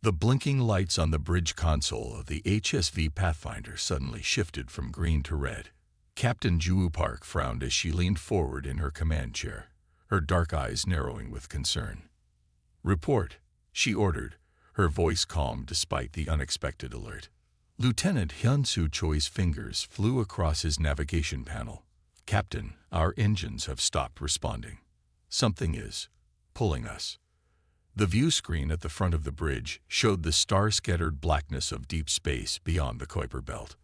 The blinking lights on the bridge console of the HSV Pathfinder suddenly shifted from green to red. Captain Ju Park frowned as she leaned forward in her command chair, her dark eyes narrowing with concern. "Report," she ordered, her voice calm despite the unexpected alert. Lieutenant Hyun-Soo Choi's fingers flew across his navigation panel. "Captain, our engines have stopped responding. Something is pulling us." The view screen at the front of the bridge showed the star-scattered blackness of deep space beyond the Kuiper Belt.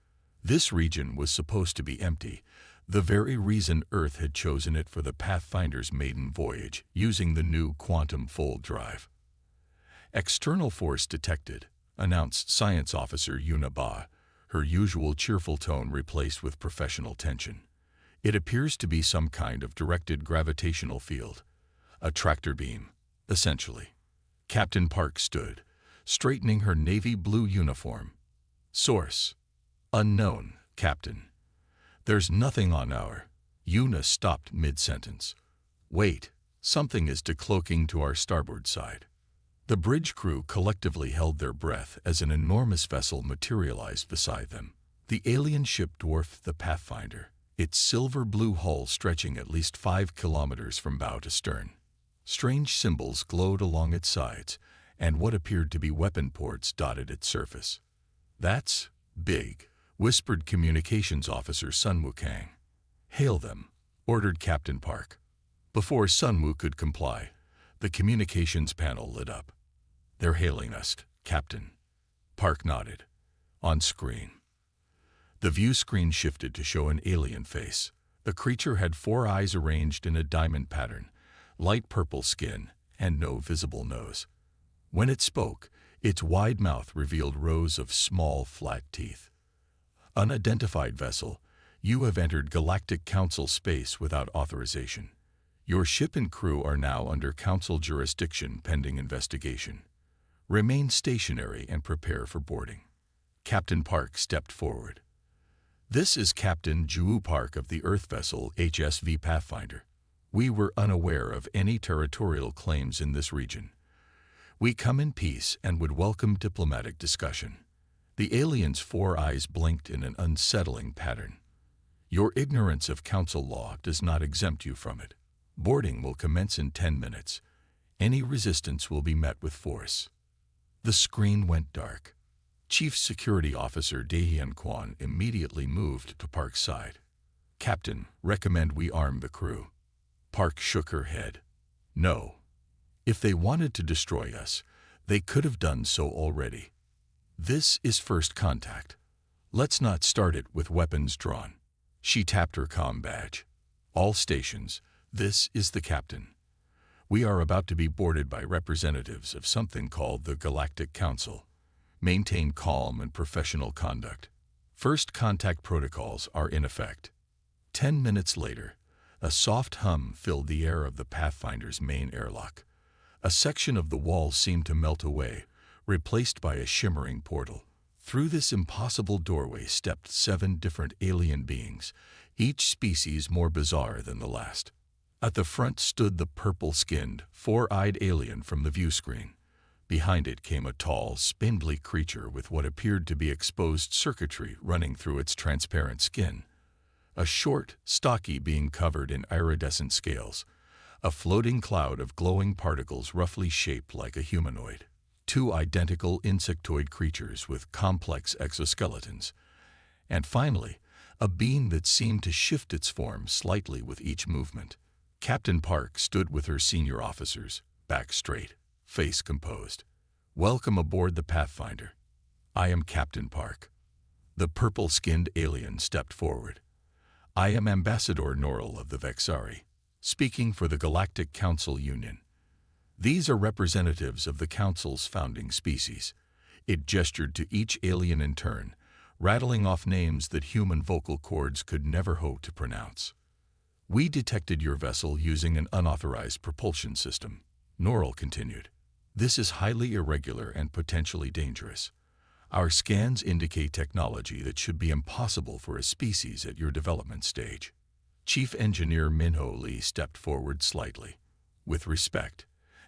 This region was supposed to be empty, the very reason Earth had chosen it for the Pathfinder's maiden voyage, using the new quantum fold drive. "External force detected," announced Science Officer Yuna Ba, her usual cheerful tone replaced with professional tension. "It appears to be some kind of directed gravitational field. A tractor beam, essentially." Captain Park stood, straightening her navy blue uniform. "Source: unknown, Captain. There's nothing on our—" Yuna stopped mid-sentence. "Wait, something is decloaking to our starboard side." The bridge crew collectively held their breath as an enormous vessel materialized beside them. The alien ship dwarfed the Pathfinder, its silver-blue hull stretching at least 5 kilometers from bow to stern. Strange symbols glowed along its sides, and what appeared to be weapon ports dotted its surface. "That's big," whispered Communications Officer Sunwoo Kang. "Hail them," ordered Captain Park. Before Sunwoo could comply, the communications panel lit up. "They're hailing us, Captain." Park nodded. On screen. The view screen shifted to show an alien face. The creature had 4 eyes arranged in a diamond pattern, light purple skin, and no visible nose. When it spoke, its wide mouth revealed rows of small, flat teeth. "Unidentified vessel, you have entered Galactic Council space without authorization. Your ship and crew are now under Council jurisdiction pending investigation. Remain stationary and prepare for boarding." Captain Park stepped forward. "This is Captain Ju Park of the Earth vessel HSV Pathfinder. We were unaware of any territorial claims in this region. We come in peace and would welcome diplomatic discussion." The alien's 4 eyes blinked in an unsettling pattern. "Your ignorance of council law does not exempt you from it. Boarding will commence in 10 minutes. Any resistance will be met with force." The screen went dark. Chief Security Officer Daehyun Kwon immediately moved to Park's side. "Captain, recommend we arm the crew." Park shook her head. "No. If they wanted to destroy us, they could have done so already. This is first contact. Let's not start it with weapons drawn." She tapped her comm badge. "All stations, this is the captain. We are about to be boarded by representatives of something called the Galactic Council. Maintain calm and professional conduct. First contact protocols are in effect." 10 minutes later, a soft hum filled the air of the Pathfinder's main airlock. A section of the wall seemed to melt away, replaced by a shimmering portal. Through this impossible doorway stepped 7 different alien beings, each species more bizarre than the last. At the front stood the purple-skinned, 4-eyed alien from the view screen. Behind it came a tall, spindly creature with what appeared to be exposed circuitry running through its transparent skin. A short, stocky being covered in iridescent scales, a floating cloud of glowing particles roughly shaped like a humanoid. 2 identical insectoid creatures with complex exoskeletons. And finally, a being that seemed to shift its form slightly with each movement. Captain Park stood with her senior officers, back straight, face composed. "Welcome aboard the Pathfinder. I am Captain Park." The purple-skinned alien stepped forward. "I am Ambassador Norrell of the Vexari, speaking for the Galactic Council Union. These are representatives of the Council's founding species." It gestured to each alien in turn, rattling off names that human vocal cords could never hope to pronounce. "We detected your vessel using an unauthorized propulsion system," Norrell continued. "This is highly irregular and potentially dangerous. Our scans indicate technology that should be impossible for a species at your development stage." Chief Engineer Minho Lee stepped forward slightly. "With respect,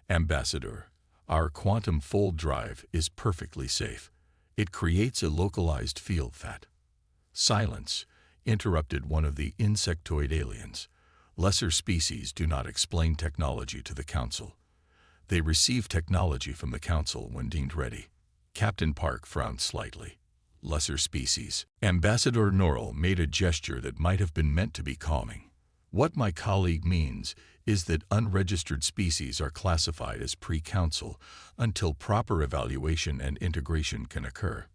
Ambassador, Our quantum fold drive is perfectly safe. It creates a localized field that. Silence, interrupted one of the insectoid aliens. Lesser species do not explain technology to the Council. They receive technology from the Council when deemed ready. Captain Park frowned slightly. Lesser species. Ambassador Norrell made a gesture that might have been meant to be calming. What my colleague means is that unregistered species are classified as pre-Council until proper evaluation and integration can occur.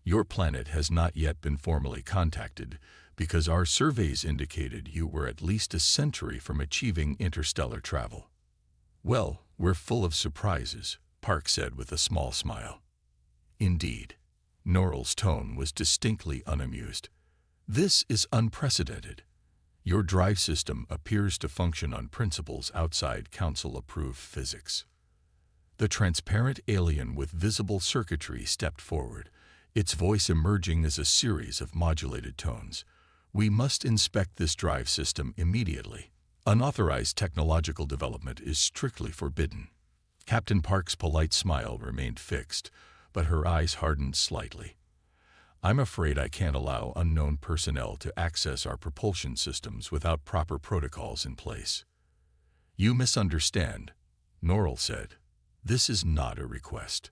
Your planet has not yet been formally contacted because our surveys indicated you were at least a century from achieving interstellar travel. Well, we're full of surprises, Park said with a small smile. Indeed. Norrell's tone was distinctly unamused. This is unprecedented. Your drive system appears to function on principles outside Council-approved physics. The transparent alien with visible circuitry stepped forward, its voice emerging as a series of modulated tones. We must inspect this drive system immediately. Unauthorized technological development is strictly forbidden. Captain Park's polite smile remained fixed, but her eyes hardened slightly. I'm afraid I can't allow unknown personnel to access our propulsion systems without proper protocols in place. You misunderstand, Norrell said. This is not a request.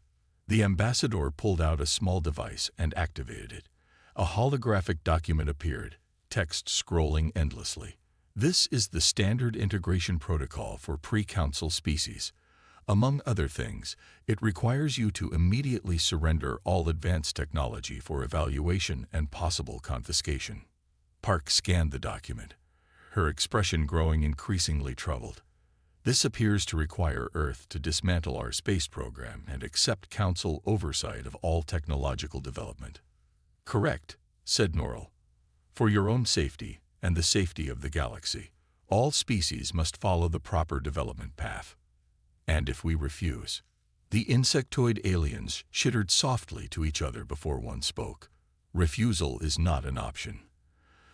The ambassador pulled out a small device and activated it. A holographic document appeared, text scrolling endlessly. This is the standard integration protocol for pre-Council species. Among other things, it requires you to immediately surrender all advanced technology for evaluation and possible confiscation. Park scanned the document, her expression growing increasingly troubled. This appears to require Earth to dismantle our space program and accept Council oversight of all technological development. Correct, said Norrell. For your own safety and the safety of the galaxy, all species must follow the proper development path. And if we refuse? The insectoid aliens chittered softly to each other before one spoke. Refusal is not an option.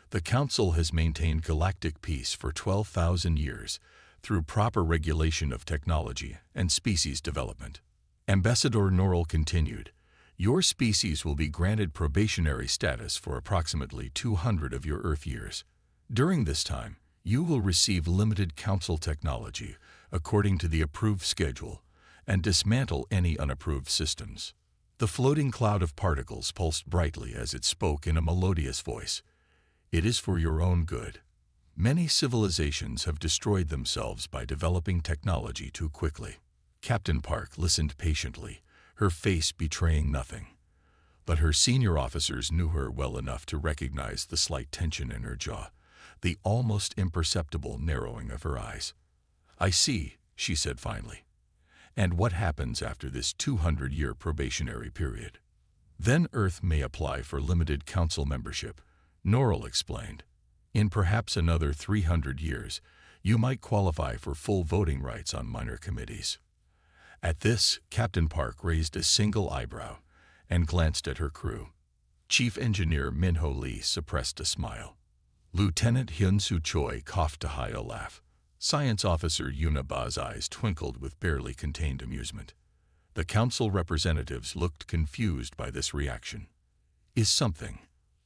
The Council has maintained galactic peace for 12,000 years through proper regulation of technology and species development. Ambassador Norrell continued, your species will be granted probationary status for approximately 200 of your Earth years. During this time, you will receive limited Council technology according to the approved schedule and dismantle any unapproved systems. The floating cloud of particles pulsed brightly as it spoke in a melodious voice. It is for your own good. Many civilizations have destroyed themselves by developing technology too quickly. Captain Park listened patiently, her face betraying nothing. But her senior officers knew her well enough to recognize the slight tension in her jaw, the almost imperceptible narrowing of her eyes. I see, she said finally. And what happens after this 200-year probationary period? Then Earth may apply for limited Council membership, Norrell explained. In perhaps another 300 years, you might qualify for full voting rights on minor committees. At this, Captain Park raised a single eyebrow and glanced at her crew. Chief Engineer Minho Lee suppressed a smile. Lieutenant Hyun-Soo Choi coughed to hide a laugh. Science Officer Yuna Ba's eyes twinkled with barely contained amusement. The Council representatives looked confused by this reaction. Is something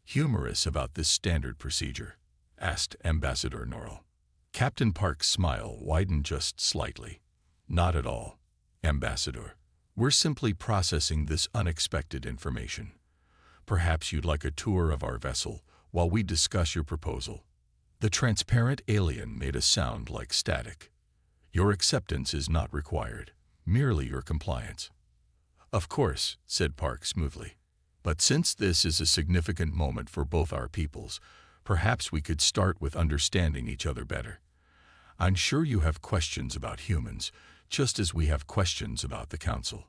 humorous about this standard procedure? Asked Ambassador Norrell. Captain Park's smile widened just slightly. Not at all, Ambassador. We're simply processing this unexpected information. Perhaps you'd like a tour of our vessel while we discuss your proposal. The transparent alien made a sound like static. Your acceptance is not required, merely your compliance. Of course, said Park smoothly. But since this is a significant moment for both our peoples, perhaps we could start with understanding each other better. I'm sure you have questions about humans, just as we have questions about the Council.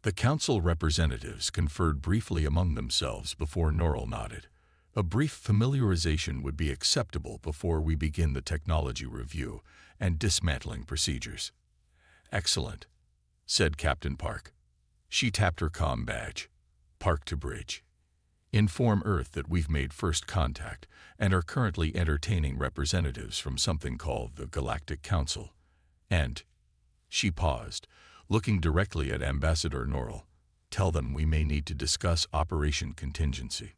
The Council representatives conferred briefly among themselves before Norrell nodded. A brief familiarization would be acceptable before we begin the technology review and dismantling procedures. Excellent, said Captain Park. She tapped her comm badge. Park to bridge. Inform Earth that we've made first contact and are currently entertaining representatives from something called the Galactic Council. And, she paused, looking directly at Ambassador Norrell. "Tell them we may need to discuss Operation Contingency."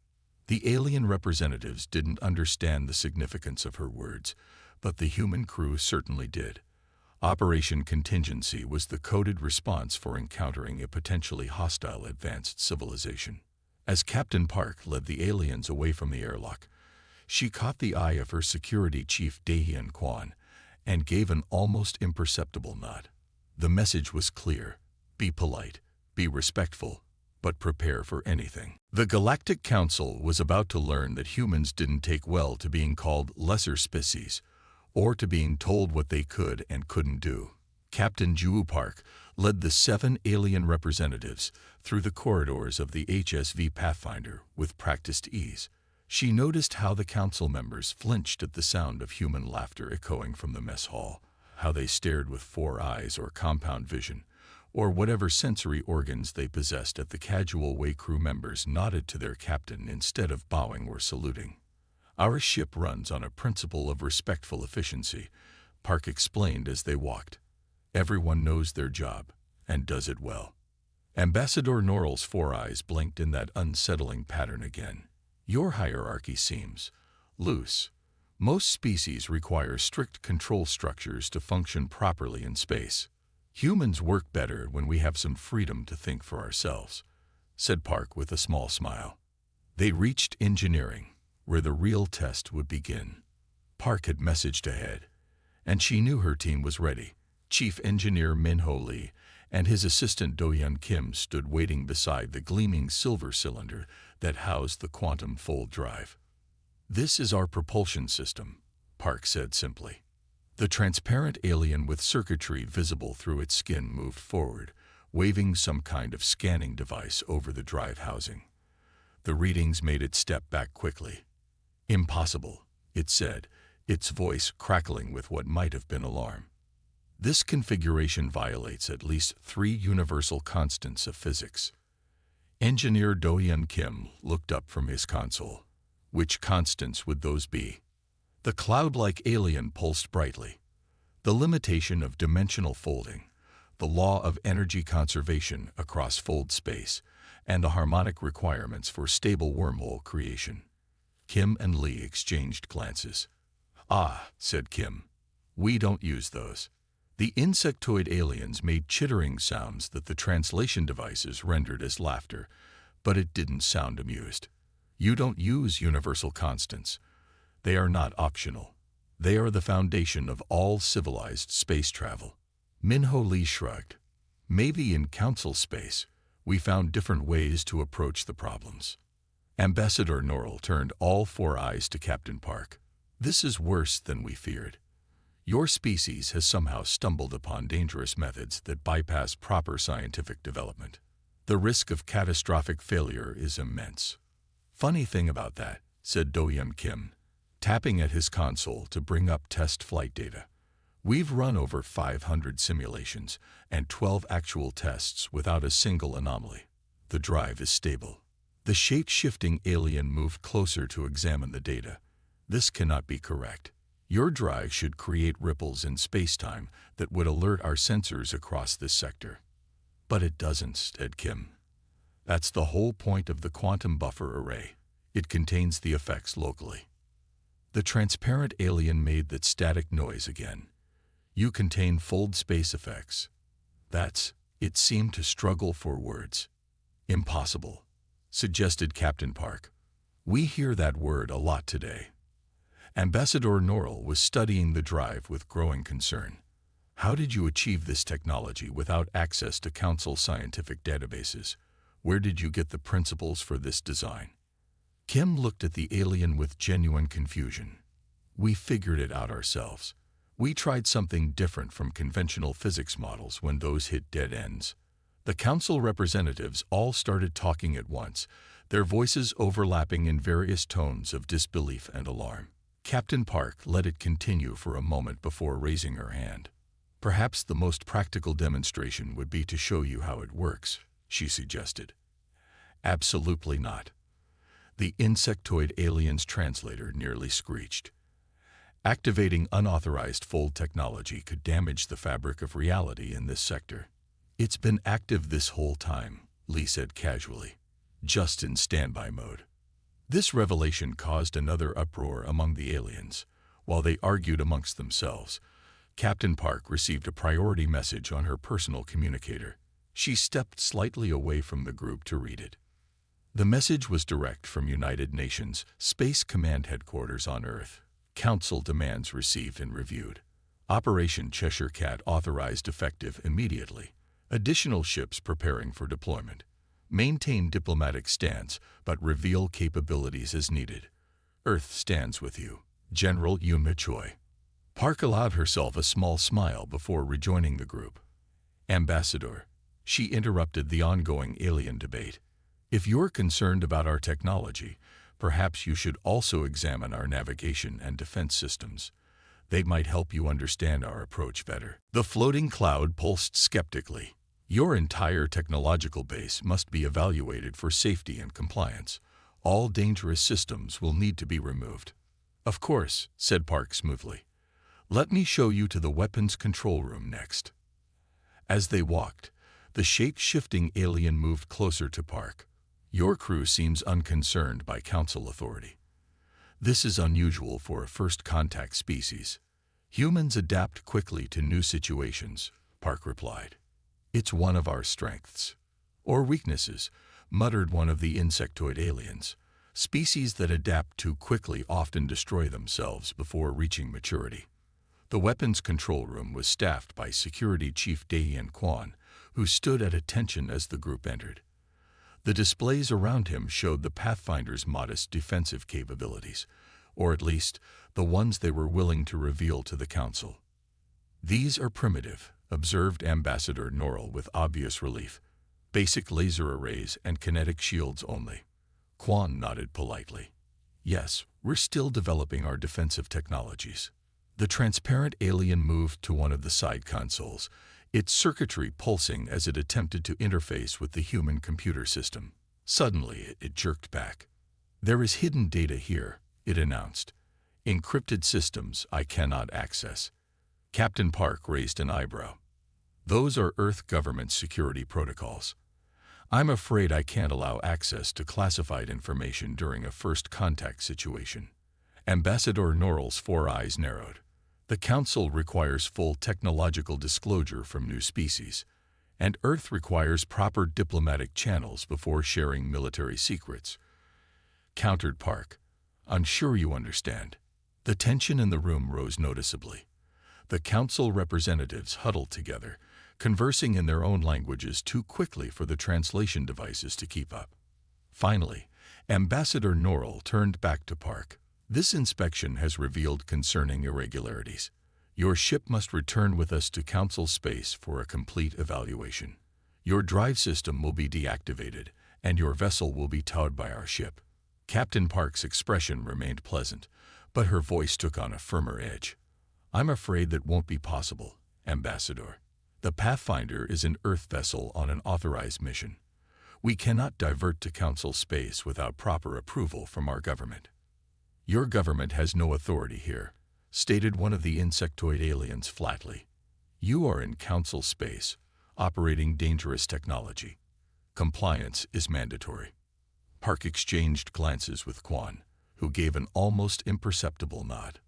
The alien representatives didn't understand the significance of her words, but the human crew certainly did. Operation Contingency was the coded response for encountering a potentially hostile advanced civilization. As Captain Park led the aliens away from the airlock, she caught the eye of her security chief Daehyun Kwan and gave an almost imperceptible nod. The message was clear: be polite, be respectful, but prepare for anything. The Galactic Council was about to learn that humans didn't take well to being called lesser species, or to being told what they could and couldn't do. Captain Ju Park led the 7 alien representatives through the corridors of the HSV Pathfinder with practiced ease. She noticed how the council members flinched at the sound of human laughter echoing from the mess hall, how they stared with 4 eyes or compound vision, or whatever sensory organs they possessed at the casual way crew members nodded to their captain instead of bowing or saluting. "Our ship runs on a principle of respectful efficiency," Park explained as they walked. "Everyone knows their job, and does it well." Ambassador Norrell's 4 eyes blinked in that unsettling pattern again. "Your hierarchy seems loose. Most species require strict control structures to function properly in space. Humans work better when we have some freedom to think for ourselves," said Park with a small smile. They reached engineering, where the real test would begin. Park had messaged ahead, and she knew her team was ready. Chief Engineer Min-Ho Lee and his assistant Do-Hyun Kim stood waiting beside the gleaming silver cylinder that housed the quantum fold drive. "This is our propulsion system," Park said simply. The transparent alien with circuitry visible through its skin moved forward, waving some kind of scanning device over the drive housing. The readings made it step back quickly. "Impossible," it said, its voice crackling with what might have been alarm. "This configuration violates at least 3 universal constants of physics." Engineer Do-Hyun Kim looked up from his console. Which constants would those be? The cloud-like alien pulsed brightly. "The limitation of dimensional folding, the law of energy conservation across fold space, and the harmonic requirements for stable wormhole creation." Kim and Lee exchanged glances. "Ah," said Kim, "we don't use those." The insectoid aliens made chittering sounds that the translation devices rendered as laughter, but it didn't sound amused. "You don't use universal constants. They are not optional. They are the foundation of all civilized space travel." Min-Ho Lee shrugged. "Maybe in council space, we found different ways to approach the problems." Ambassador Norrell turned all 4 eyes to Captain Park. "This is worse than we feared. Your species has somehow stumbled upon dangerous methods that bypass proper scientific development. The risk of catastrophic failure is immense." "Funny thing about that," said Do-Hyun Kim, tapping at his console to bring up test flight data. "We've run over 500 simulations and 12 actual tests without a single anomaly. The drive is stable." The shape-shifting alien moved closer to examine the data. "This cannot be correct. Your drive should create ripples in space-time that would alert our sensors across this sector." "But it doesn't," said Kim. "That's the whole point of the quantum buffer array. It contains the effects locally." The transparent alien made that static noise again. "You contain fold space effects." It seemed to struggle for words. "Impossible," suggested Captain Park. "We hear that word a lot today." Ambassador Norrell was studying the drive with growing concern. "How did you achieve this technology without access to Council scientific databases? Where did you get the principles for this design?" Kim looked at the alien with genuine confusion. "We figured it out ourselves. We tried something different from conventional physics models when those hit dead ends." The council representatives all started talking at once, their voices overlapping in various tones of disbelief and alarm. Captain Park let it continue for a moment before raising her hand. "Perhaps the most practical demonstration would be to show you how it works," she suggested. "Absolutely not." The insectoid alien's translator nearly screeched. "Activating unauthorized fold technology could damage the fabric of reality in this sector." It's been active this whole time, Lee said casually, just in standby mode. This revelation caused another uproar among the aliens. While they argued amongst themselves, Captain Park received a priority message on her personal communicator. She stepped slightly away from the group to read it. The message was direct from United Nations Space Command Headquarters on Earth. Council demands received and reviewed. Operation Cheshire Cat authorized effective immediately. Additional ships preparing for deployment. Maintain diplomatic stance, but reveal capabilities as needed. Earth stands with you. General Yuma Choi. Park allowed herself a small smile before rejoining the group. Ambassador, she interrupted the ongoing alien debate. If you're concerned about our technology, perhaps you should also examine our navigation and defense systems. They might help you understand our approach better. The floating cloud pulsed skeptically. Your entire technological base must be evaluated for safety and compliance. All dangerous systems will need to be removed. Of course, said Park smoothly. Let me show you to the weapons control room next. As they walked, the shape-shifting alien moved closer to Park. Your crew seems unconcerned by Council authority. This is unusual for a first-contact species. Humans adapt quickly to new situations, Park replied. It's one of our strengths. Or weaknesses, muttered one of the insectoid aliens. Species that adapt too quickly often destroy themselves before reaching maturity. The weapons control room was staffed by Security Chief Daein Kwan, who stood at attention as the group entered. The displays around him showed the Pathfinder's modest defensive capabilities, or at least the ones they were willing to reveal to the Council. These are primitive, observed Ambassador Norrell with obvious relief. Basic laser arrays and kinetic shields only. Kwan nodded politely. Yes, we're still developing our defensive technologies. The transparent alien moved to one of the side consoles, its circuitry pulsing as it attempted to interface with the human computer system. Suddenly, it jerked back. There is hidden data here, it announced. Encrypted systems I cannot access. Captain Park raised an eyebrow. Those are Earth government security protocols. I'm afraid I can't allow access to classified information during a first contact situation. Ambassador Norrell's 4 eyes narrowed. The Council requires full technological disclosure from new species, and Earth requires proper diplomatic channels before sharing military secrets. Countered Park. I'm sure you understand. The tension in the room rose noticeably. The Council representatives huddled together, conversing in their own languages too quickly for the translation devices to keep up. Finally, Ambassador Norrell turned back to Park. This inspection has revealed concerning irregularities. Your ship must return with us to Council space for a complete evaluation. Your drive system will be deactivated, and your vessel will be towed by our ship. Captain Park's expression remained pleasant, but her voice took on a firmer edge. I'm afraid that won't be possible, Ambassador. The Pathfinder is an Earth vessel on an authorized mission. We cannot divert to Council space without proper approval from our government. Your government has no authority here, stated one of the insectoid aliens flatly. You are in Council space, operating dangerous technology. Compliance is mandatory. Park exchanged glances with Kwan, who gave an almost imperceptible nod.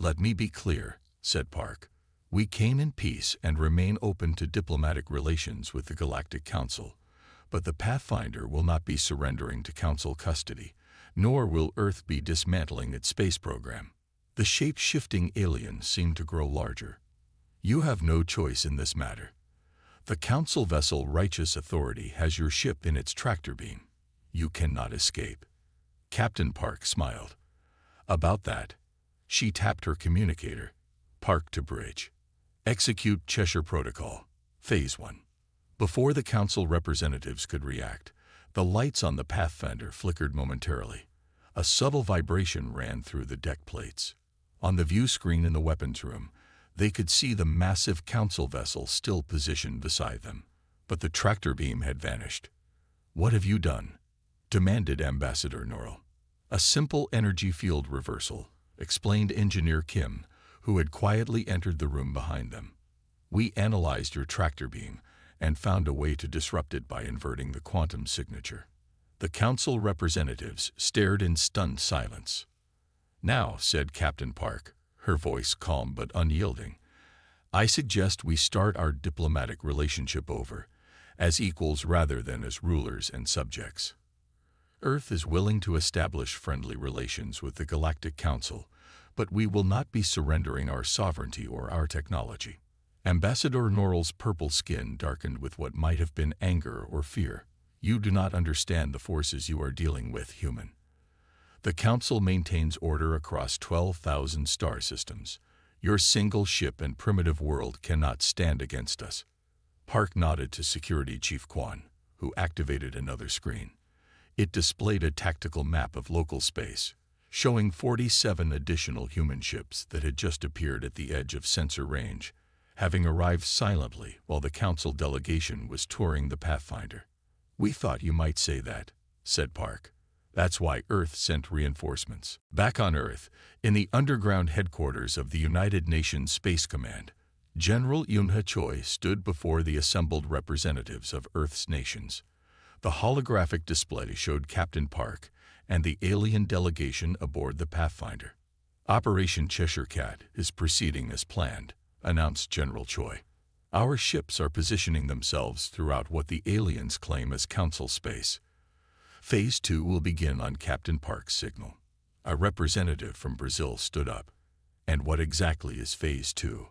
Let me be clear, said Park. We came in peace and remain open to diplomatic relations with the Galactic Council, but the Pathfinder will not be surrendering to Council custody, nor will Earth be dismantling its space program. The shape-shifting alien seemed to grow larger. You have no choice in this matter. The Council vessel Righteous Authority has your ship in its tractor beam. You cannot escape. Captain Park smiled. About that, she tapped her communicator. Park to bridge. Execute Cheshire Protocol. Phase 1. Before the Council representatives could react, the lights on the Pathfinder flickered momentarily. A subtle vibration ran through the deck plates. On the view screen in the weapons room, they could see the massive Council vessel still positioned beside them, but the tractor beam had vanished. What have you done? Demanded Ambassador Norrell. A simple energy field reversal, explained Engineer Kim, who had quietly entered the room behind them. We analyzed your tractor beam and found a way to disrupt it by inverting the quantum signature. The council representatives stared in stunned silence. "Now," said Captain Park, her voice calm but unyielding, "I suggest we start our diplomatic relationship over, as equals rather than as rulers and subjects. Earth is willing to establish friendly relations with the Galactic Council, but we will not be surrendering our sovereignty or our technology." Ambassador Norrell's purple skin darkened with what might have been anger or fear. "You do not understand the forces you are dealing with, human. The Council maintains order across 12,000 star systems. Your single ship and primitive world cannot stand against us." Park nodded to Security Chief Kwan, who activated another screen. It displayed a tactical map of local space, showing 47 additional human ships that had just appeared at the edge of sensor range, having arrived silently while the Council delegation was touring the Pathfinder. "We thought you might say that," said Park. "That's why Earth sent reinforcements." Back on Earth, in the underground headquarters of the United Nations Space Command, General Yunha Choi stood before the assembled representatives of Earth's nations. The holographic display showed Captain Park and the alien delegation aboard the Pathfinder. "Operation Cheshire Cat is proceeding as planned," announced General Choi. "Our ships are positioning themselves throughout what the aliens claim as Council space. Phase 2 will begin on Captain Park's signal." A representative from Brazil stood up. "And what exactly is Phase 2?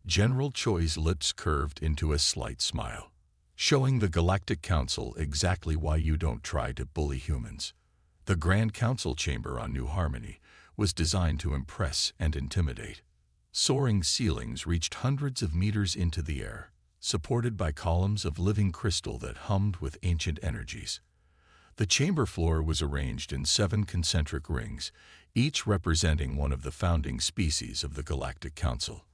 General Choi's lips curved into a slight smile. "Showing the Galactic Council exactly why you don't try to bully humans. The Grand Council chamber on New Harmony was designed to impress and intimidate. Soaring ceilings reached hundreds of meters into the air, supported by columns of living crystal that hummed with ancient energies. The chamber floor was arranged in 7 concentric rings, each representing one of the founding species of the Galactic Council.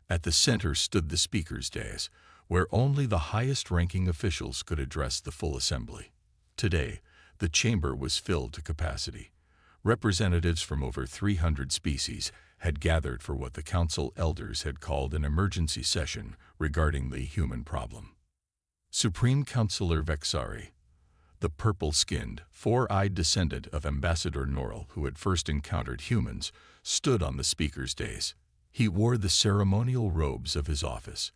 At the center stood the speaker's dais, where only the highest-ranking officials could address the full assembly. Today, the chamber was filled to capacity. Representatives from over 300 species had gathered for what the Council elders had called an emergency session regarding the human problem. Supreme Councilor Vexari, the purple-skinned, four-eyed descendant of Ambassador Norrell who had first encountered humans, stood on the speaker's dais. He wore the ceremonial robes of his office,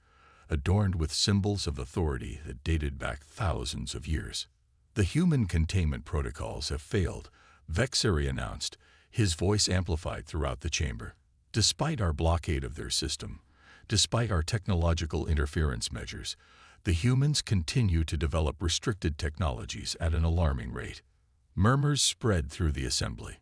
adorned with symbols of authority that dated back thousands of years. "The human containment protocols have failed," Vexari announced, his voice amplified throughout the chamber. "Despite our blockade of their system, despite our technological interference measures, the humans continue to develop restricted technologies at an alarming rate." Murmurs spread through the assembly.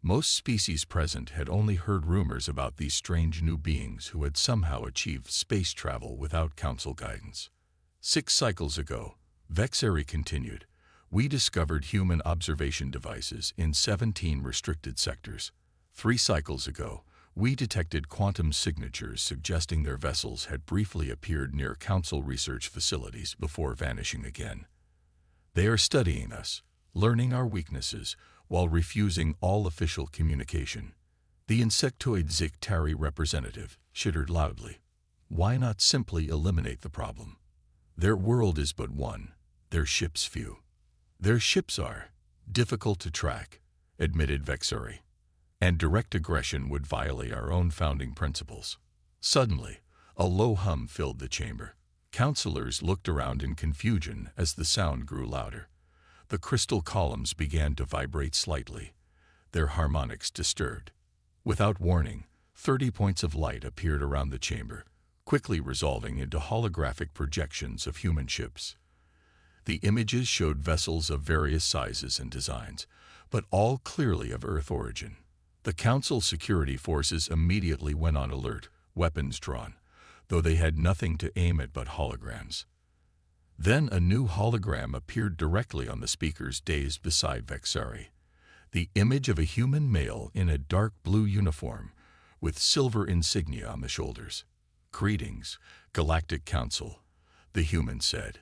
Most species present had only heard rumors about these strange new beings who had somehow achieved space travel without Council guidance. 6 cycles ago, Vexari continued, we discovered human observation devices in 17 restricted sectors. 3 cycles ago, we detected quantum signatures suggesting their vessels had briefly appeared near Council research facilities before vanishing again. They are studying us, learning our weaknesses, while refusing all official communication. The insectoid Ziktari representative shittered loudly. Why not simply eliminate the problem? Their world is but one, their ships few. Their ships are difficult to track, admitted Vexari, and direct aggression would violate our own founding principles. Suddenly, a low hum filled the chamber. Councilors looked around in confusion as the sound grew louder. The crystal columns began to vibrate slightly, their harmonics disturbed. Without warning, 30 points of light appeared around the chamber, quickly resolving into holographic projections of human ships. The images showed vessels of various sizes and designs, but all clearly of Earth origin. The Council security forces immediately went on alert, weapons drawn, though they had nothing to aim at but holograms. Then a new hologram appeared directly on the speaker's dais beside Vexari, the image of a human male in a dark blue uniform with silver insignia on the shoulders. "Greetings, Galactic Council," the human said,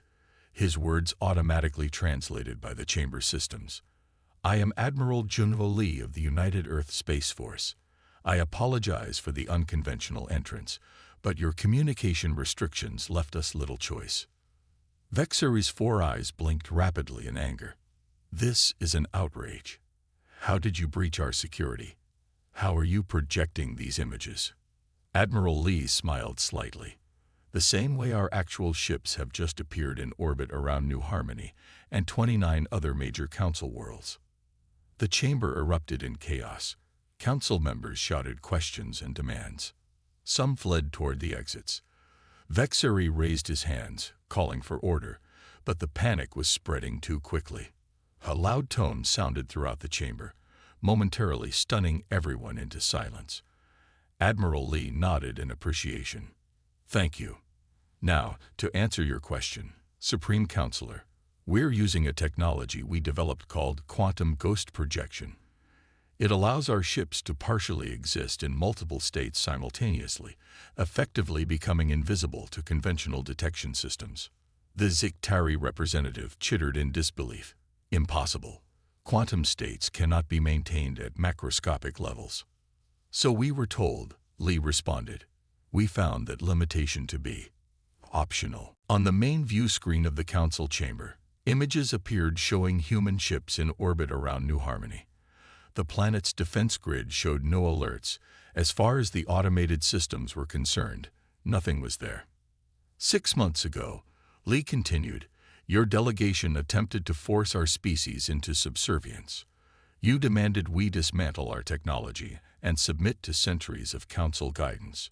his words automatically translated by the chamber systems. "I am Admiral Junho Lee of the United Earth Space Force. I apologize for the unconventional entrance, but your communication restrictions left us little choice." Vexeri's four eyes blinked rapidly in anger. This is an outrage. How did you breach our security? How are you projecting these images? Admiral Lee smiled slightly. The same way our actual ships have just appeared in orbit around New Harmony and 29 other major council worlds. The chamber erupted in chaos. Council members shouted questions and demands. Some fled toward the exits. Vexeri raised his hands, calling for order, but the panic was spreading too quickly. A loud tone sounded throughout the chamber, momentarily stunning everyone into silence. Admiral Lee nodded in appreciation. Thank you. Now, to answer your question, Supreme Counselor, we're using a technology we developed called quantum ghost projection. It allows our ships to partially exist in multiple states simultaneously, effectively becoming invisible to conventional detection systems. The Ziktari representative chittered in disbelief. Impossible. Quantum states cannot be maintained at macroscopic levels. So we were told, Lee responded. We found that limitation to be optional. On the main view screen of the council chamber, images appeared showing human ships in orbit around New Harmony. The planet's defense grid showed no alerts. As far as the automated systems were concerned, nothing was there. 6 months ago, Lee continued, your delegation attempted to force our species into subservience. You demanded we dismantle our technology and submit to centuries of council guidance.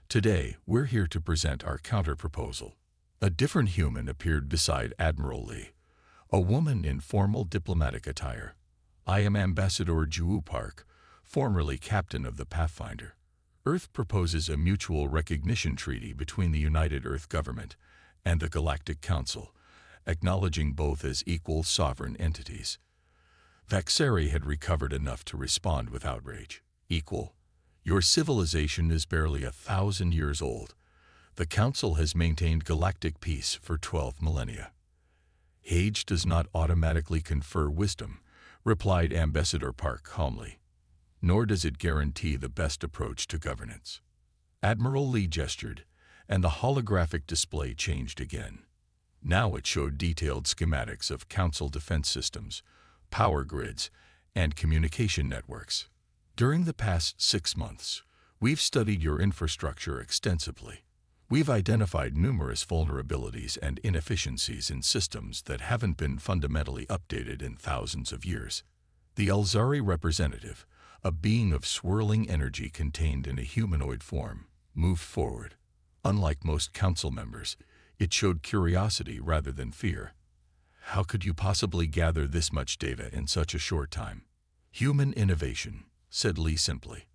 Today, we're here to present our counter-proposal. A different human appeared beside Admiral Lee, a woman in formal diplomatic attire. I am Ambassador Juwu Park, formerly captain of the Pathfinder. Earth proposes a mutual recognition treaty between the United Earth Government and the Galactic Council, acknowledging both as equal sovereign entities. Vexeri had recovered enough to respond with outrage. Equal? Your civilization is barely 1,000 years old. The Council has maintained galactic peace for 12 millennia. Age does not automatically confer wisdom, replied Ambassador Park calmly. Nor does it guarantee the best approach to governance. Admiral Lee gestured, and the holographic display changed again. Now it showed detailed schematics of Council defense systems, power grids, and communication networks. During the past 6 months, we've studied your infrastructure extensively. We've identified numerous vulnerabilities and inefficiencies in systems that haven't been fundamentally updated in thousands of years. The Elzari representative, a being of swirling energy contained in a humanoid form, moved forward. Unlike most council members, it showed curiosity rather than fear. How could you possibly gather this much data in such a short time? Human innovation, said Lee simply.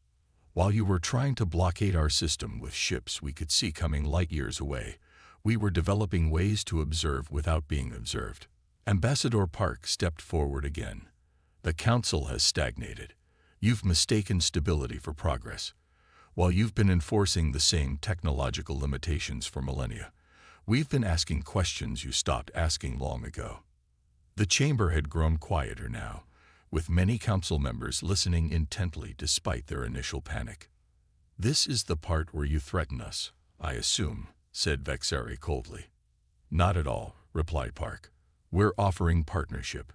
While you were trying to blockade our system with ships we could see coming light years away, we were developing ways to observe without being observed. Ambassador Park stepped forward again. The Council has stagnated. You've mistaken stability for progress. While you've been enforcing the same technological limitations for millennia, we've been asking questions you stopped asking long ago. The chamber had grown quieter now, with many council members listening intently despite their initial panic. This is the part where you threaten us, I assume, said Vexeri coldly. Not at all, replied Park. We're offering partnership.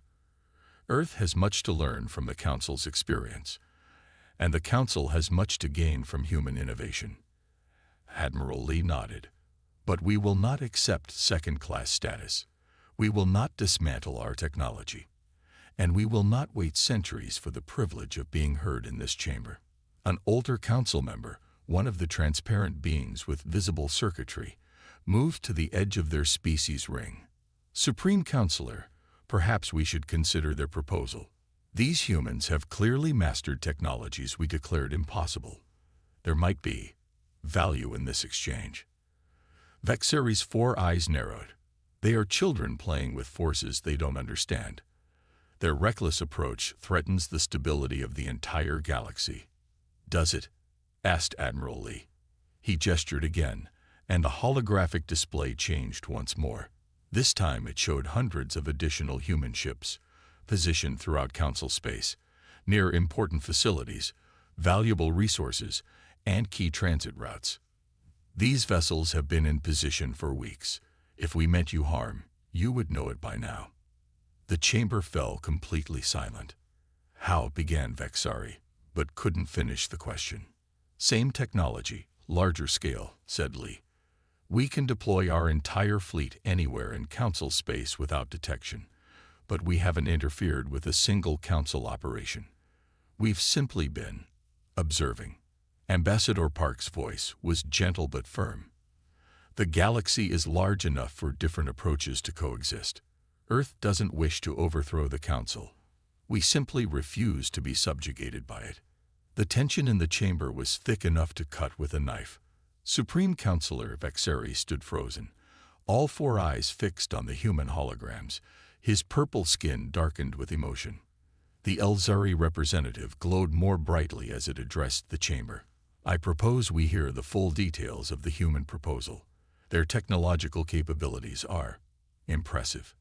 Earth has much to learn from the Council's experience, and the Council has much to gain from human innovation. Admiral Lee nodded. But we will not accept second-class status. We will not dismantle our technology. And we will not wait centuries for the privilege of being heard in this chamber. An older council member, one of the transparent beings with visible circuitry, moved to the edge of their species ring. Supreme Counselor, perhaps we should consider their proposal. These humans have clearly mastered technologies we declared impossible. There might be value in this exchange. Vexeri's four eyes narrowed. They are children playing with forces they don't understand. Their reckless approach threatens the stability of the entire galaxy. Does it? Asked Admiral Lee. He gestured again, and the holographic display changed once more. This time it showed hundreds of additional human ships, positioned throughout Council space, near important facilities, valuable resources, and key transit routes. These vessels have been in position for weeks. If we meant you harm, you would know it by now. The chamber fell completely silent. How began Vexari, but couldn't finish the question. Same technology, larger scale, said Lee. We can deploy our entire fleet anywhere in Council space without detection, but we haven't interfered with a single Council operation. We've simply been observing. Ambassador Park's voice was gentle but firm. The galaxy is large enough for different approaches to coexist. Earth doesn't wish to overthrow the Council. We simply refuse to be subjugated by it. The tension in the chamber was thick enough to cut with a knife. Supreme Counselor Vexari stood frozen, all four eyes fixed on the human holograms, his purple skin darkened with emotion. The Elzari representative glowed more brightly as it addressed the chamber. I propose we hear the full details of the human proposal. Their technological capabilities are impressive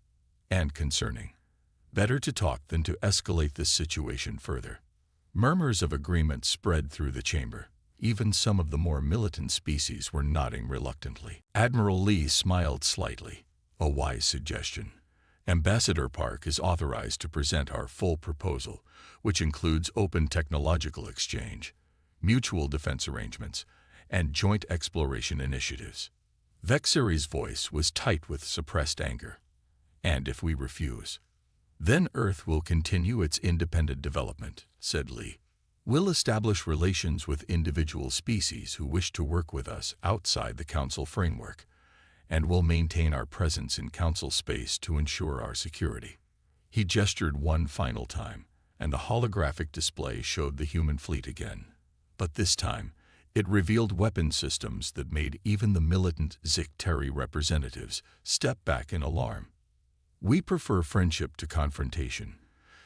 and concerning. Better to talk than to escalate this situation further. Murmurs of agreement spread through the chamber. Even some of the more militant species were nodding reluctantly. Admiral Lee smiled slightly. A wise suggestion. Ambassador Park is authorized to present our full proposal, which includes open technological exchange, mutual defense arrangements, and joint exploration initiatives. Vexari's voice was tight with suppressed anger. And if we refuse, then Earth will continue its independent development, said Lee. We'll establish relations with individual species who wish to work with us outside the Council framework, and we'll maintain our presence in Council space to ensure our security. He gestured one final time, and the holographic display showed the human fleet again. But this time, it revealed weapon systems that made even the militant Zikteri representatives step back in alarm. We prefer friendship to confrontation,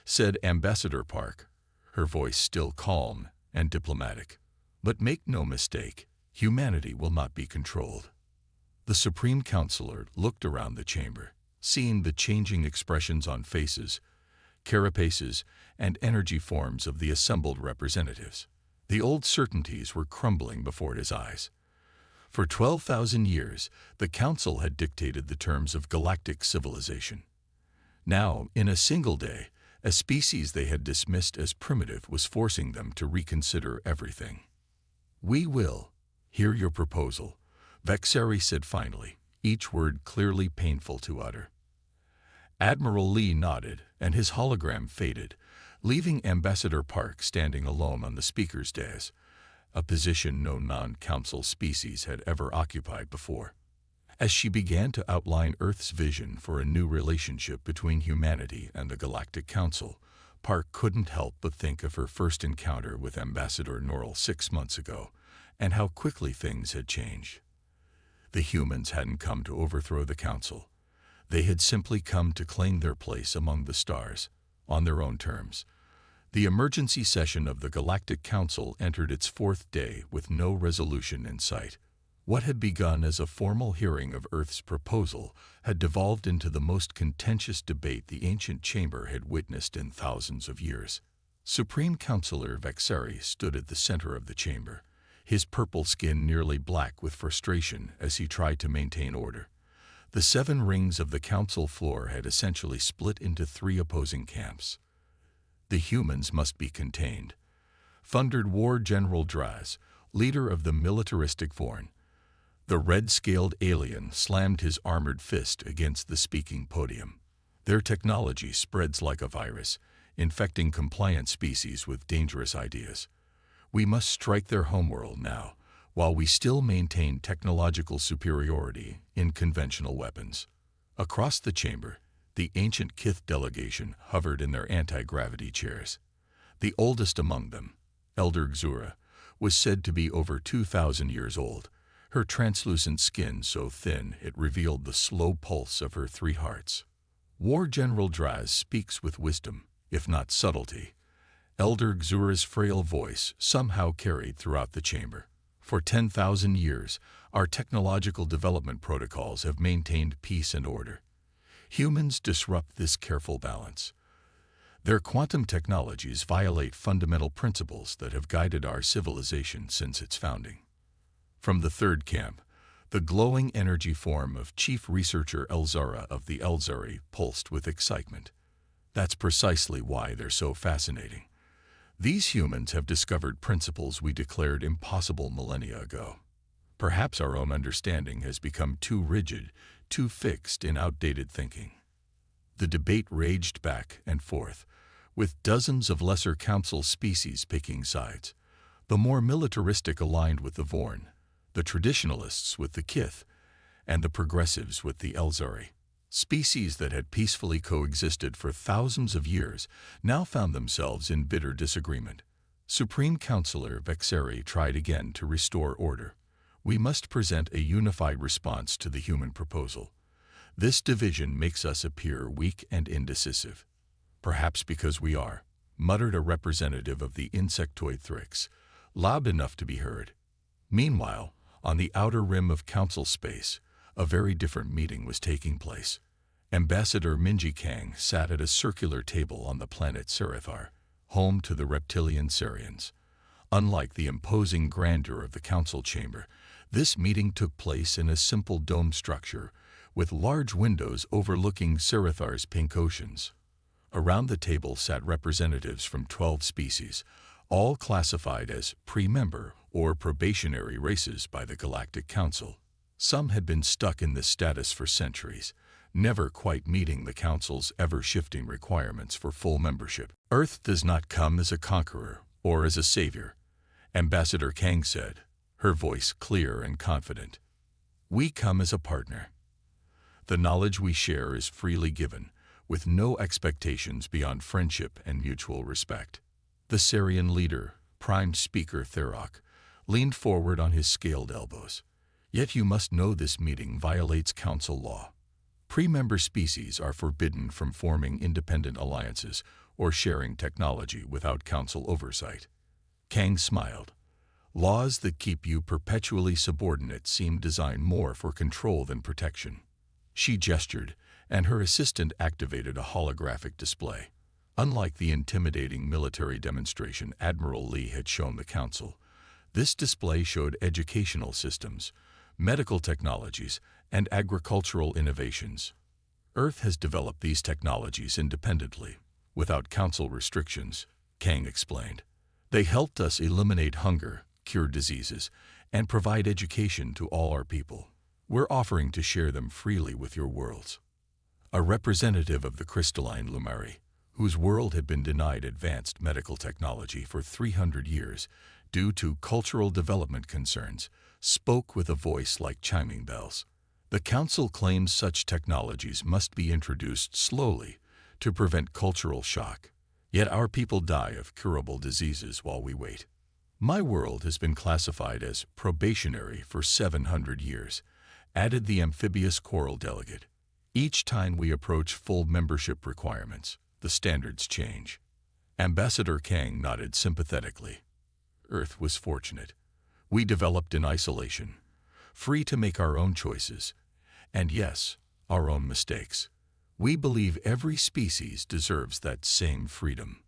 said Ambassador Park, her voice still calm and diplomatic. But make no mistake, humanity will not be controlled. The Supreme Counselor looked around the chamber, seeing the changing expressions on faces, carapaces, and energy forms of the assembled representatives. The old certainties were crumbling before his eyes. For 12,000 years, the Council had dictated the terms of galactic civilization. Now, in a single day, a species they had dismissed as primitive was forcing them to reconsider everything. We will hear your proposal, Vexari said finally, each word clearly painful to utter. Admiral Lee nodded, and his hologram faded, leaving Ambassador Park standing alone on the speaker's dais, a position no non-Council species had ever occupied before. As she began to outline Earth's vision for a new relationship between humanity and the Galactic Council, Park couldn't help but think of her first encounter with Ambassador Norrell 6 months ago, and how quickly things had changed. The humans hadn't come to overthrow the Council. They had simply come to claim their place among the stars, on their own terms. The emergency session of the Galactic Council entered its 4th day with no resolution in sight. What had begun as a formal hearing of Earth's proposal had devolved into the most contentious debate the ancient chamber had witnessed in thousands of years. Supreme Counselor Vexari stood at the center of the chamber, his purple skin nearly black with frustration as he tried to maintain order. The 7 rings of the Council floor had essentially split into 3 opposing camps. The humans must be contained, thundered War General Draz, leader of the militaristic Vorn. The red-scaled alien slammed his armored fist against the speaking podium. Their technology spreads like a virus, infecting compliant species with dangerous ideas. We must strike their homeworld now, while we still maintain technological superiority in conventional weapons. Across the chamber, the ancient Kith delegation hovered in their anti-gravity chairs. The oldest among them, Elder Xura, was said to be over 2,000 years old, her translucent skin so thin it revealed the slow pulse of her 3 hearts. War General Draz speaks with wisdom, if not subtlety. Elder Xura's frail voice somehow carried throughout the chamber. For 10,000 years, our technological development protocols have maintained peace and order. Humans disrupt this careful balance. Their quantum technologies violate fundamental principles that have guided our civilization since its founding. From the 3rd camp, The glowing energy form of Chief Researcher Elzara of the Elzari pulsed with excitement. That's precisely why they're so fascinating. These humans have discovered principles we declared impossible millennia ago. Perhaps our own understanding has become too rigid, too fixed in outdated thinking. The debate raged back and forth, with dozens of lesser council species picking sides. The more militaristic aligned with the Vorn, the traditionalists with the Kith, and the progressives with the Elzari. Species that had peacefully coexisted for thousands of years now found themselves in bitter disagreement. Supreme Councillor Vexeri tried again to restore order. We must present a unified response to the human proposal. This division makes us appear weak and indecisive. Perhaps because we are, muttered a representative of the insectoid Thrix, loud enough to be heard. Meanwhile, on the outer rim of council space, a very different meeting was taking place. Ambassador Minji Kang sat at a circular table on the planet Serithar, home to the reptilian Sarians. Unlike the imposing grandeur of the council chamber, this meeting took place in a simple dome structure, with large windows overlooking Serithar's pink oceans. Around the table sat representatives from 12 species, all classified as pre-member or probationary races by the Galactic Council. Some had been stuck in this status for centuries, never quite meeting the Council's ever-shifting requirements for full membership. Earth does not come as a conqueror or as a savior, Ambassador Kang said, her voice clear and confident. We come as a partner. The knowledge we share is freely given, with no expectations beyond friendship and mutual respect. The Sarian leader, Prime Speaker Therok, leaned forward on his scaled elbows. Yet you must know this meeting violates council law. Pre-member species are forbidden from forming independent alliances or sharing technology without council oversight. Kang smiled. Laws that keep you perpetually subordinate seem designed more for control than protection. She gestured, and her assistant activated a holographic display. Unlike the intimidating military demonstration Admiral Lee had shown the council, this display showed educational systems, medical technologies, and agricultural innovations. Earth has developed these technologies independently, without council restrictions, Kang explained. They helped us eliminate hunger, cure diseases, and provide education to all our people. We're offering to share them freely with your worlds. A representative of the crystalline Lumari, whose world had been denied advanced medical technology for 300 years due to cultural development concerns, spoke with a voice like chiming bells. The Council claims such technologies must be introduced slowly to prevent cultural shock. Yet our people die of curable diseases while we wait. My world has been classified as probationary for 700 years, added the amphibious coral delegate. Each time we approach full membership requirements, the standards change. Ambassador Kang nodded sympathetically. Earth was fortunate. We developed in isolation, free to make our own choices, and yes, our own mistakes. We believe every species deserves that same freedom.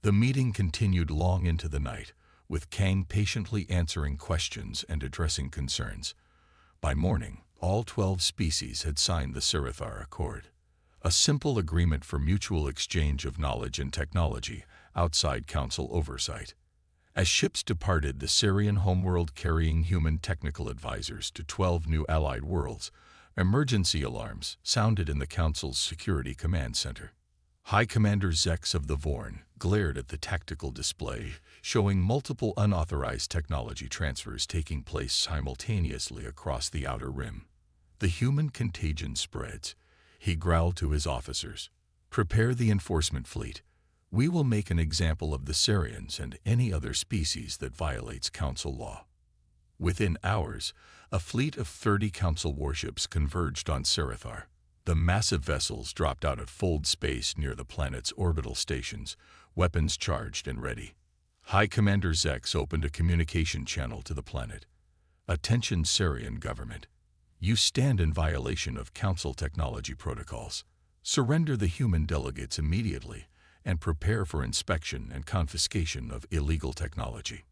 The meeting continued long into the night, with Kang patiently answering questions and addressing concerns. By morning, all 12 species had signed the Serithar Accord, a simple agreement for mutual exchange of knowledge and technology outside council oversight. As ships departed the Sarian homeworld carrying human technical advisors to 12 new allied worlds, emergency alarms sounded in the Council's Security Command Center. High Commander Zex of the Vorn glared at the tactical display, showing multiple unauthorized technology transfers taking place simultaneously across the outer rim. The human contagion spreads, he growled to his officers. Prepare the enforcement fleet. We will make an example of the Sarians and any other species that violates council law. Within hours, a fleet of 30 council warships converged on Serithar. The massive vessels dropped out of Fold space near the planet's orbital stations, weapons charged and ready. High Commander Zex opened a communication channel to the planet. Attention Sarian government. You stand in violation of council technology protocols. Surrender the human delegates immediately and prepare for inspection and confiscation of illegal technology.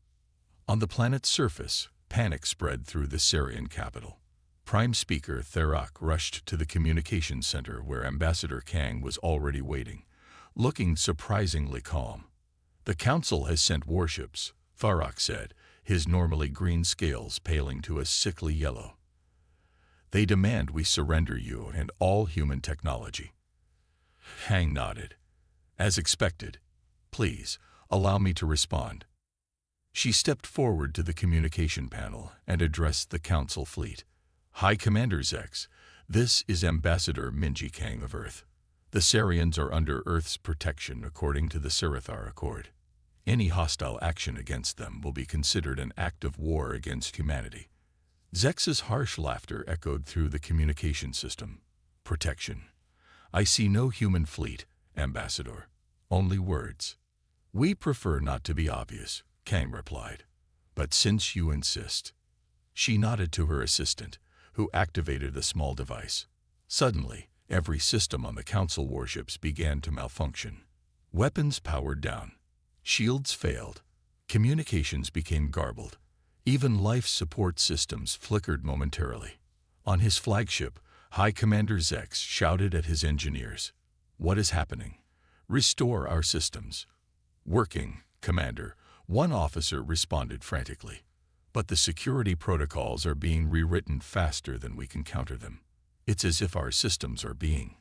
On the planet's surface, panic spread through the Sarian capital. Prime Speaker Therak rushed to the communications center where Ambassador Kang was already waiting, looking surprisingly calm. "The Council has sent warships," Therak said, his normally green scales paling to a sickly yellow. "They demand we surrender you and all human technology." Kang nodded. "As expected. Please, allow me to respond." She stepped forward to the communication panel and addressed the Council fleet. "High Commander Zex, this is Ambassador Minji Kang of Earth. The Sarians are under Earth's protection according to the Sarathar Accord. Any hostile action against them will be considered an act of war against humanity." Zex's harsh laughter echoed through the communication system. "Protection. I see no human fleet, Ambassador. Only words." "We prefer not to be obvious," Kang replied. "But since you insist." She nodded to her assistant, who activated a small device. Suddenly, every system on the Council warships began to malfunction. Weapons powered down. Shields failed. Communications became garbled. Even life support systems flickered momentarily. On his flagship, High Commander Zex shouted at his engineers, "What is happening? Restore our systems." "Working, Commander," one officer responded frantically. "But the security protocols are being rewritten faster than we can counter them. It's as if our systems are being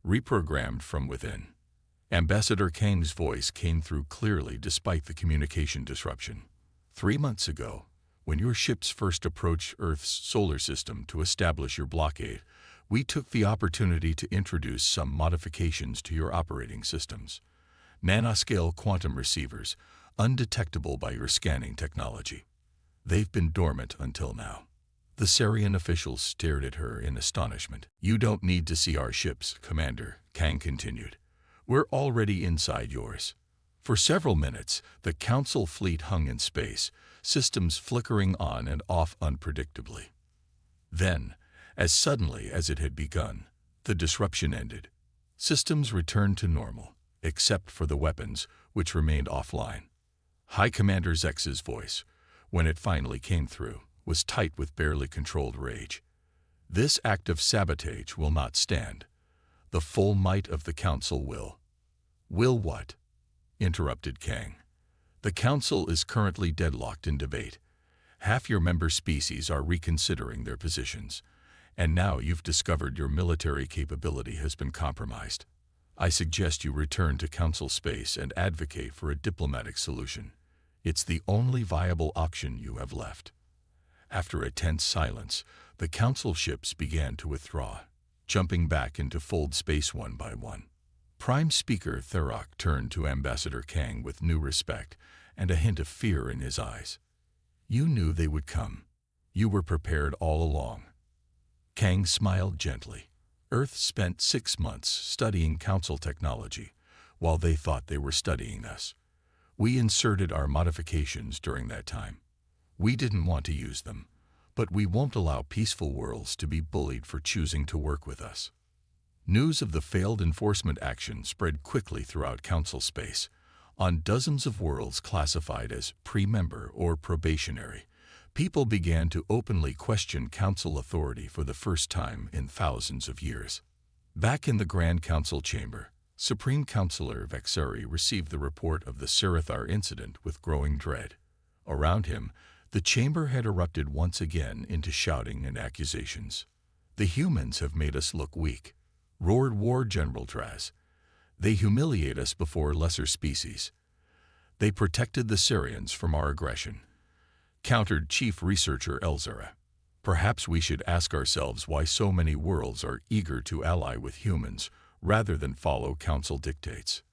reprogrammed from within." Ambassador Kang's voice came through clearly despite the communication disruption. 3 months ago, when your ships first approached Earth's solar system to establish your blockade, we took the opportunity to introduce some modifications to your operating systems. Nanoscale quantum receivers, undetectable by your scanning technology. They've been dormant until now." The Sarian officials stared at her in astonishment. "You don't need to see our ships, Commander," Kang continued. "We're already inside yours." For several minutes, the Council fleet hung in space, systems flickering on and off unpredictably. Then, as suddenly as it had begun, the disruption ended. Systems returned to normal, except for the weapons, which remained offline. High Commander Zex's voice, when it finally came through, was tight with barely controlled rage. "This act of sabotage will not stand. The full might of the Council will." "Will what?" interrupted Kang. "The Council is currently deadlocked in debate. Half your member species are reconsidering their positions, and now you've discovered your military capability has been compromised. I suggest you return to Council space and advocate for a diplomatic solution. It's the only viable option you have left." After a tense silence, the Council ships began to withdraw, jumping back into fold space one by one. Prime Speaker Therak turned to Ambassador Kang with new respect and a hint of fear in his eyes. "You knew they would come. You were prepared all along." Kang smiled gently. "Earth spent 6 months studying Council technology, while they thought they were studying us. We inserted our modifications during that time. We didn't want to use them, but we won't allow peaceful worlds to be bullied for choosing to work with us." News of the failed enforcement action spread quickly throughout Council space. On dozens of worlds classified as pre-member or probationary, people began to openly question Council authority for the first time in thousands of years. Back in the Grand Council chamber, Supreme Councilor Vexari received the report of the Sarathar incident with growing dread. Around him, the chamber had erupted once again into shouting and accusations. "The humans have made us look weak," roared War General Draz. "They humiliate us before lesser species. They protected the Sarians from our aggression," countered Chief Researcher Elzara. "Perhaps we should ask ourselves why so many worlds are eager to ally with humans rather than follow Council dictates."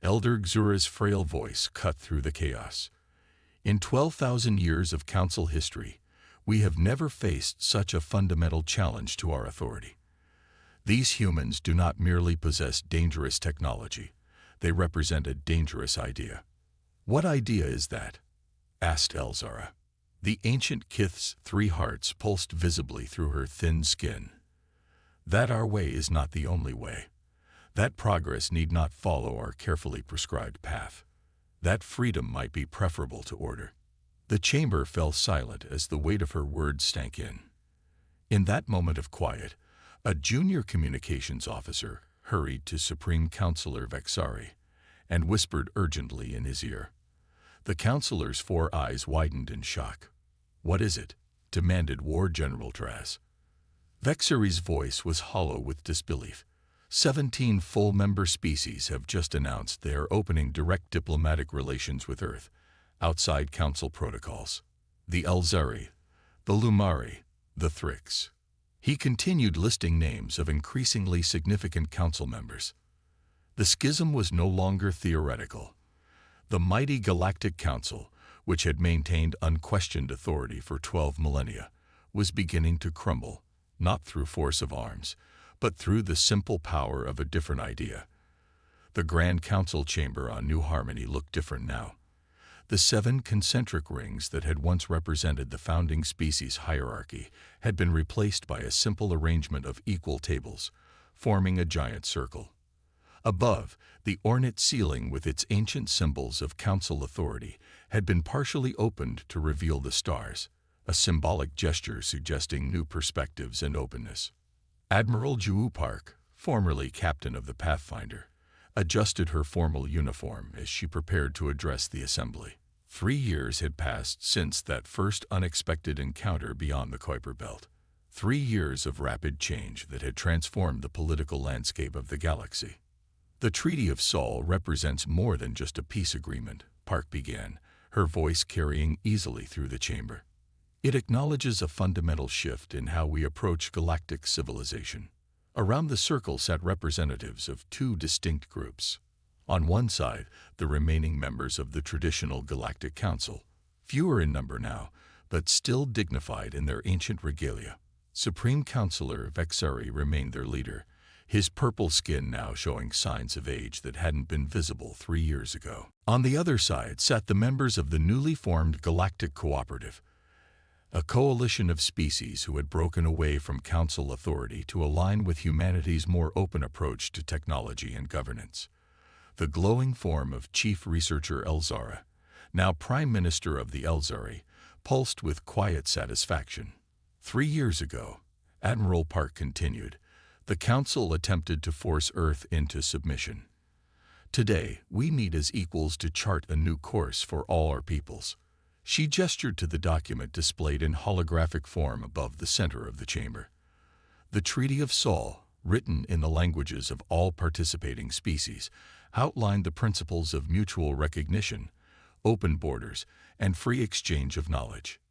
Elder Xura's frail voice cut through the chaos. "In 12,000 years of Council history, we have never faced such a fundamental challenge to our authority. These humans do not merely possess dangerous technology, they represent a dangerous idea." "What idea is that?" asked Elzara. The ancient Kith's 3 hearts pulsed visibly through her thin skin. "That our way is not the only way. That progress need not follow our carefully prescribed path. That freedom might be preferable to order." The chamber fell silent as the weight of her words sank in. In that moment of quiet, a junior communications officer hurried to Supreme Counselor Vexari and whispered urgently in his ear. The counselor's 4 eyes widened in shock. "What is it?" demanded War General Draz. Vexari's voice was hollow with disbelief. 17 full-member species have just announced they are opening direct diplomatic relations with Earth, outside Council protocols. The Elzari, the Lumari, the Thrix. He continued listing names of increasingly significant Council members. The schism was no longer theoretical. The mighty Galactic Council, which had maintained unquestioned authority for 12 millennia, was beginning to crumble, not through force of arms, but through the simple power of a different idea. The Grand Council chamber on New Harmony looked different now. The 7 concentric rings that had once represented the founding species hierarchy had been replaced by a simple arrangement of equal tables, forming a giant circle. Above, the ornate ceiling with its ancient symbols of council authority had been partially opened to reveal the stars, a symbolic gesture suggesting new perspectives and openness. Admiral Ju Park, formerly captain of the Pathfinder, adjusted her formal uniform as she prepared to address the assembly. 3 years had passed since that first unexpected encounter beyond the Kuiper Belt. 3 years of rapid change that had transformed the political landscape of the galaxy. The Treaty of Sol represents more than just a peace agreement, Park began, her voice carrying easily through the chamber. It acknowledges a fundamental shift in how we approach galactic civilization. Around the circle sat representatives of 2 distinct groups. On one side, the remaining members of the traditional Galactic Council, fewer in number now, but still dignified in their ancient regalia. Supreme Counselor Vexari remained their leader, his purple skin now showing signs of age that hadn't been visible 3 years ago. On the other side sat the members of the newly formed Galactic Cooperative, a coalition of species who had broken away from Council authority to align with humanity's more open approach to technology and governance. The glowing form of Chief Researcher Elzara, now Prime Minister of the Elzari, pulsed with quiet satisfaction. 3 years ago, Admiral Park continued, the Council attempted to force Earth into submission. Today, we meet as equals to chart a new course for all our peoples. She gestured to the document displayed in holographic form above the center of the chamber. The Treaty of Sol, written in the languages of all participating species, outlined the principles of mutual recognition, open borders, and free exchange of knowledge.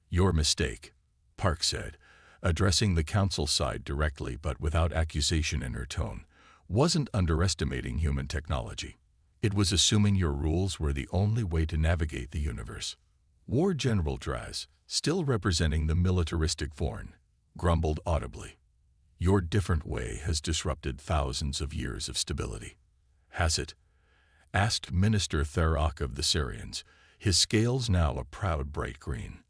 "Your mistake," Park said, addressing the Council side directly but without accusation in her tone, "wasn't underestimating human technology. It was assuming your rules were the only way to navigate the universe." War General Draz, still representing the militaristic Vorn, grumbled audibly. "Your different way has disrupted thousands of years of stability." "Has it?" asked Minister Therak of the Sarians, his scales now a proud bright green.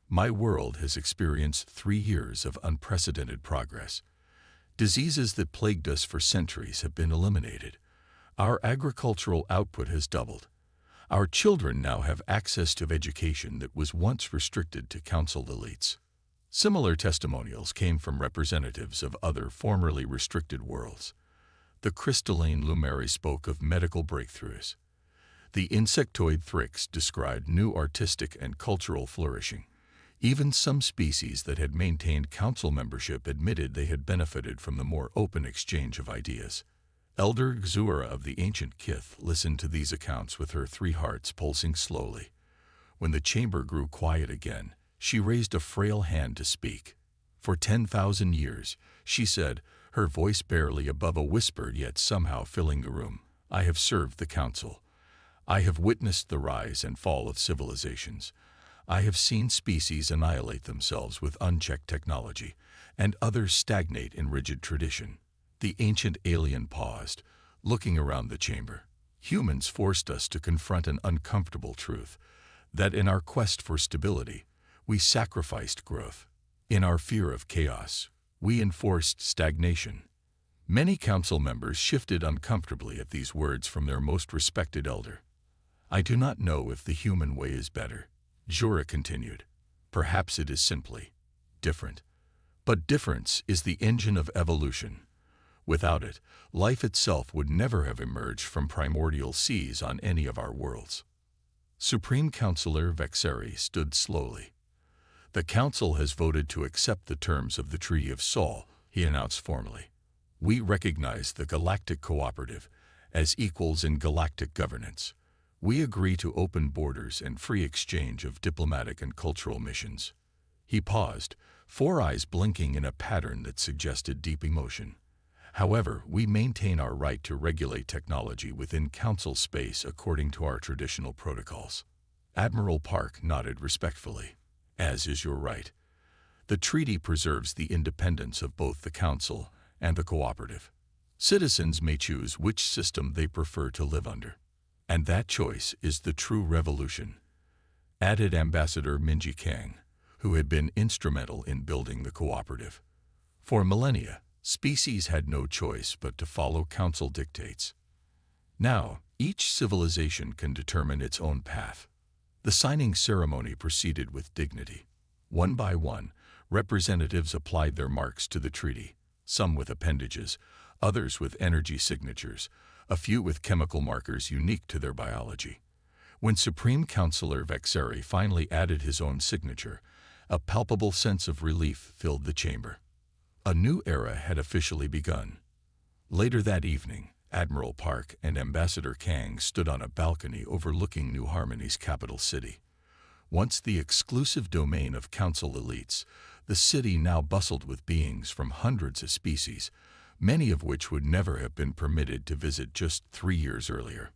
"My world has experienced 3 years of unprecedented progress. Diseases that plagued us for centuries have been eliminated. Our agricultural output has doubled. Our children now have access to education that was once restricted to Council elites." Similar testimonials came from representatives of other formerly restricted worlds. The crystalline Lumeri spoke of medical breakthroughs. The insectoid Thrix described new artistic and cultural flourishing. Even some species that had maintained Council membership admitted they had benefited from the more open exchange of ideas. Elder Xura of the ancient Kith listened to these accounts with her 3 hearts pulsing slowly. When the chamber grew quiet again, she raised a frail hand to speak. "For 10,000 years," she said, her voice barely above a whisper yet somehow filling the room, "I have served the Council. I have witnessed the rise and fall of civilizations. I have seen species annihilate themselves with unchecked technology, and others stagnate in rigid tradition." The ancient alien paused, looking around the chamber. "Humans forced us to confront an uncomfortable truth, that in our quest for stability, we sacrificed growth. In our fear of chaos, we enforced stagnation." Many Council members shifted uncomfortably at these words from their most respected elder. "I do not know if the human way is better," Xura continued. "Perhaps it is simply different. But difference is the engine of evolution. Without it, life itself would never have emerged from primordial seas on any of our worlds. Supreme Counselor Vexeri stood slowly. The Council has voted to accept the terms of the Treaty of Sol, he announced formally. We recognize the Galactic Cooperative as equals in galactic governance. We agree to open borders and free exchange of diplomatic and cultural missions. He paused, four eyes blinking in a pattern that suggested deep emotion. However, we maintain our right to regulate technology within Council space according to our traditional protocols. Admiral Park nodded respectfully. As is your right. The treaty preserves the independence of both the Council and the Cooperative. Citizens may choose which system they prefer to live under. And that choice is the true revolution, added Ambassador Minji Kang, who had been instrumental in building the Cooperative. For millennia, species had no choice but to follow Council dictates. Now, each civilization can determine its own path. The signing ceremony proceeded with dignity. One by one, representatives applied their marks to the treaty, some with appendages, others with energy signatures, a few with chemical markers unique to their biology. When Supreme Counselor Vexeri finally added his own signature, a palpable sense of relief filled the chamber. A new era had officially begun. Later that evening, Admiral Park and Ambassador Kang stood on a balcony overlooking New Harmony's capital city. Once the exclusive domain of Council elites, the city now bustled with beings from hundreds of species, many of which would never have been permitted to visit just 3 years earlier.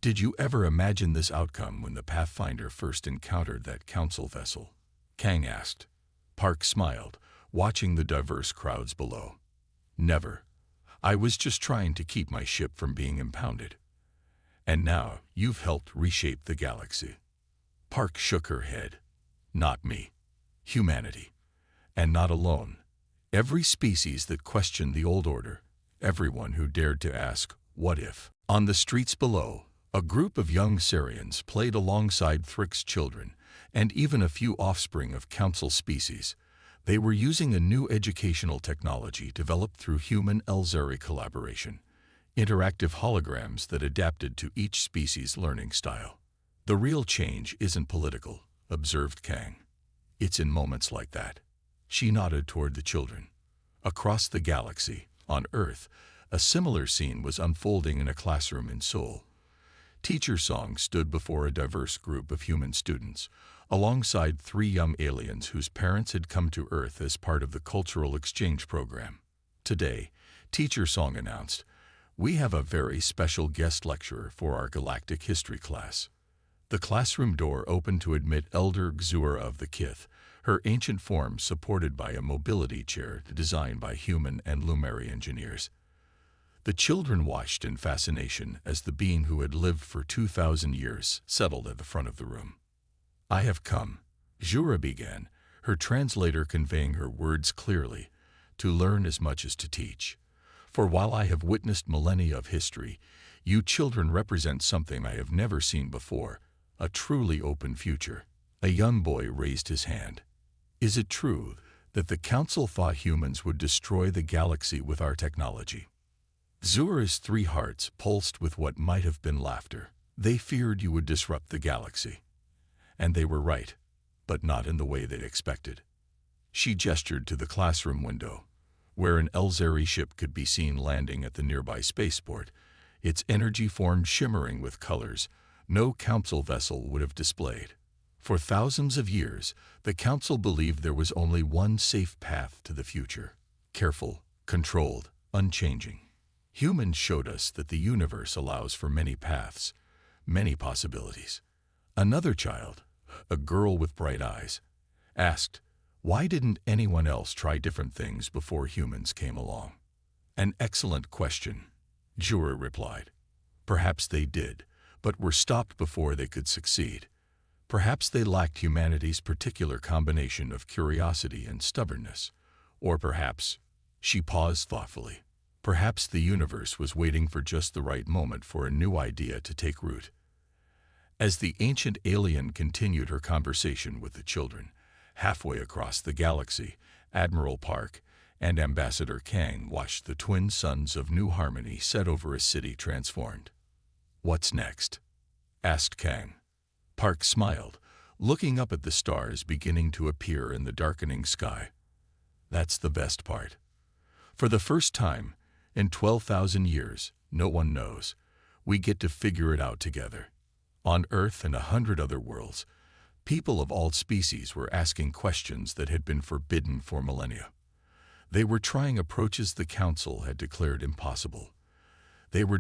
Did you ever imagine this outcome when the Pathfinder first encountered that Council vessel? Kang asked. Park smiled, watching the diverse crowds below. Never. I was just trying to keep my ship from being impounded. And now you've helped reshape the galaxy. Park shook her head. Not me. Humanity. And not alone. Every species that questioned the old order, everyone who dared to ask, what if? On the streets below, a group of young Sarians played alongside Thrick's children, and even a few offspring of Council species. They were using a new educational technology developed through human-Elzeri collaboration, interactive holograms that adapted to each species' learning style. The real change isn't political, observed Kang. It's in moments like that. She nodded toward the children. Across the galaxy, on Earth, a similar scene was unfolding in a classroom in Seoul. Teacher Song stood before a diverse group of human students, alongside 3 young aliens whose parents had come to Earth as part of the cultural exchange program. Today, Teacher Song announced, "We have a very special guest lecturer for our galactic history class." The classroom door opened to admit Elder Xur of the Kith, her ancient form supported by a mobility chair designed by human and Lumeri engineers. The children watched in fascination as the being who had lived for 2,000 years settled at the front of the room. I have come, Xura began, her translator conveying her words clearly, to learn as much as to teach. For while I have witnessed millennia of history, you children represent something I have never seen before, a truly open future. A young boy raised his hand. Is it true that the Council thought humans would destroy the galaxy with our technology? Xura's 3 hearts pulsed with what might have been laughter. They feared you would disrupt the galaxy. And they were right, but not in the way they expected. She gestured to the classroom window, where an Elzeri ship could be seen landing at the nearby spaceport, its energy form shimmering with colors no Council vessel would have displayed. For thousands of years, the Council believed there was only one safe path to the future. Careful, controlled, unchanging. Humans showed us that the universe allows for many paths, many possibilities. Another child, a girl with bright eyes, asked, why didn't anyone else try different things before humans came along? An excellent question, Xura replied. Perhaps they did, but were stopped before they could succeed. Perhaps they lacked humanity's particular combination of curiosity and stubbornness. Or perhaps, she paused thoughtfully, perhaps the universe was waiting for just the right moment for a new idea to take root. As the ancient alien continued her conversation with the children, halfway across the galaxy, Admiral Park and Ambassador Kang watched the twin suns of New Harmony set over a city transformed. "What's next?" asked Kang. Park smiled, looking up at the stars beginning to appear in the darkening sky. "That's the best part. For the first time in 12,000 years, no one knows. We get to figure it out together." On Earth and 100 other worlds, people of all species were asking questions that had been forbidden for millennia. They were trying approaches the Council had declared impossible. They were